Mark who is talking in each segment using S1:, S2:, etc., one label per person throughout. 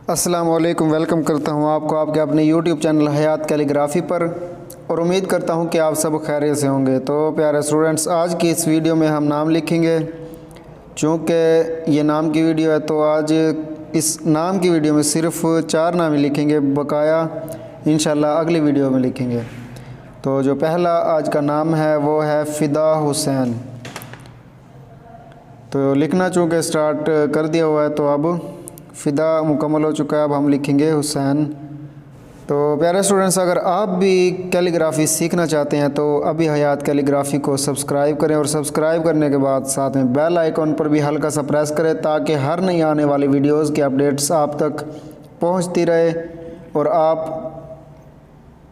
S1: अस्सलाम वालेकुम। वेलकम करता हूं आपको आपके अपने YouTube चैनल हयात कैलीग्राफ़ी पर और उम्मीद करता हूं कि आप सब खैरियत से होंगे। तो प्यारे स्टूडेंट्स, आज की इस वीडियो में हम नाम लिखेंगे। चूँकि ये नाम की वीडियो है तो आज इस नाम की वीडियो में सिर्फ 4 नाम ही लिखेंगे, बकाया इंशाल्लाह अगली वीडियो में लिखेंगे। तो जो पहला आज का नाम है वो है फ़िदा हुसैन। तो लिखना चूँकि स्टार्ट कर दिया हुआ है तो अब फ़िदा मुकम्मल हो चुका है, अब हम लिखेंगे हुसैन। तो प्यारे स्टूडेंट्स, अगर आप भी कैलीग्राफ़ी सीखना चाहते हैं तो अभी हयात कैलीग्राफ़ी को सब्सक्राइब करें और सब्सक्राइब करने के बाद साथ में बेल आइकॉन पर भी हल्का सा प्रेस करें ताकि हर नई आने वाली वीडियोस की अपडेट्स आप तक पहुंचती रहे और आप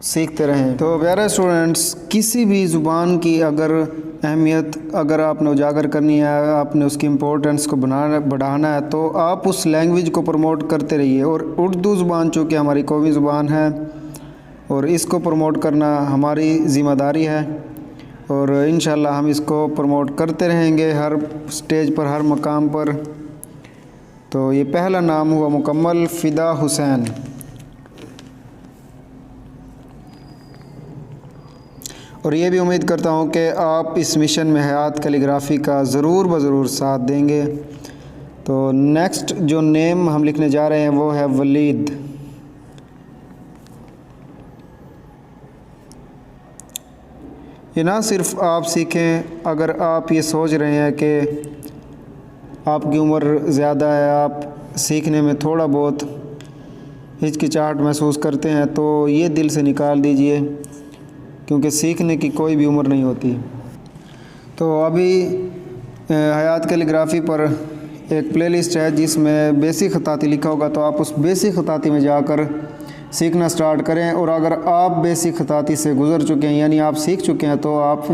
S1: सीखते रहें। तो प्यारे स्टूडेंट्स, किसी भी ज़ुबान की अगर अहमियत अगर आपने उजागर करनी है, आपने उसकी इम्पोर्टेंस को बढ़ाना है तो आप उस लैंग्वेज को प्रमोट करते रहिए। और उर्दू ज़ुबान चूँकि हमारी कौमी ज़ुबान है और इसको प्रमोट करना हमारी ज़िम्मेदारी है और इंशाल्लाह हम इसको प्रमोट करते रहेंगे हर स्टेज पर, हर मकाम पर। तो ये पहला नाम हुआ मुकम्मल, फ़िदा हुसैन। और ये भी उम्मीद करता हूँ कि आप इस मिशन में हयात कैलीग्राफ़ी का ज़रूर साथ देंगे। तो नेक्स्ट जो नेम हम लिखने जा रहे हैं वो है वलीद। ये ना सिर्फ आप सीखें, अगर आप ये सोच रहे हैं कि आपकी उम्र ज़्यादा है, आप सीखने में थोड़ा बहुत हिचकिचाहट महसूस करते हैं तो ये दिल से निकाल दीजिए, क्योंकि सीखने की कोई भी उम्र नहीं होती। तो अभी हयात कैलीग्राफ़ी पर एक प्लेलिस्ट है जिसमें बेसिक ख़ताती लिखा होगा, तो आप उस बेसिक ख़ताती में जाकर सीखना स्टार्ट करें। और अगर आप बेसिक ख़ताती से गुज़र चुके हैं, यानी आप सीख चुके हैं, तो आप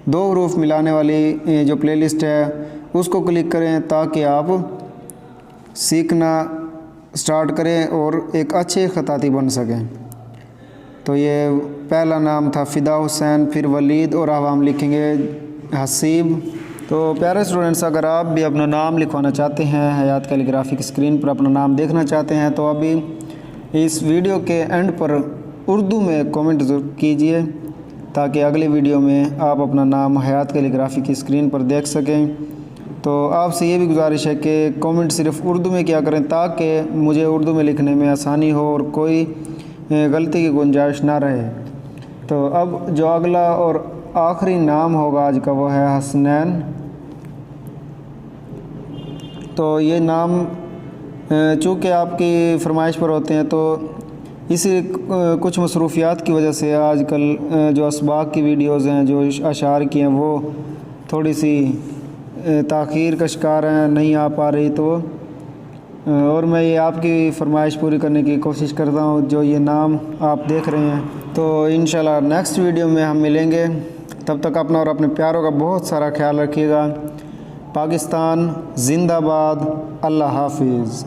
S1: 2 हरूफ मिलाने वाली जो प्लेलिस्ट है उसको क्लिक करें ताकि आप सीखना स्टार्ट करें और एक अच्छे ख़ताती बन सकें। तो ये पहला नाम था फ़िदा हुसैन, फिर वलीद, और अब हम लिखेंगे हसीब। तो प्यारे स्टूडेंट्स, अगर आप भी अपना नाम लिखवाना चाहते हैं, हयात कैलीग्राफ़ी की स्क्रीन पर अपना नाम देखना चाहते हैं, तो अभी इस वीडियो के एंड पर उर्दू में कमेंट ज़रूर कीजिए ताकि अगले वीडियो में आप अपना नाम हयात कैलीग्राफ़ी की स्क्रीन पर देख सकें। तो आपसे ये भी गुजारिश है कि कमेंट सिर्फ़ उर्दू में किया करें ताकि मुझे उर्दू में लिखने में आसानी हो और कोई गलती की गुंजाइश ना रहे। तो अब जो अगला और आखिरी नाम होगा आज का वो है हसनैन। तो ये नाम चूँकि आपकी फरमाइश पर होते हैं तो इसी कुछ मसरूफियात की वजह से आजकल जो असबाक की वीडियोज़ हैं, जो अशार की हैं, वो थोड़ी सी ताख़ीर का शिकार हैं, नहीं आ पा रही। तो और मैं ये आपकी फरमाइश पूरी करने की कोशिश करता हूँ जो ये नाम आप देख रहे हैं। तो इंशाल्लाह नेक्स्ट वीडियो में हम मिलेंगे। तब तक अपना और अपने प्यारों का बहुत सारा ख्याल रखिएगा। पाकिस्तान जिंदाबाद। अल्लाह हाफिज़।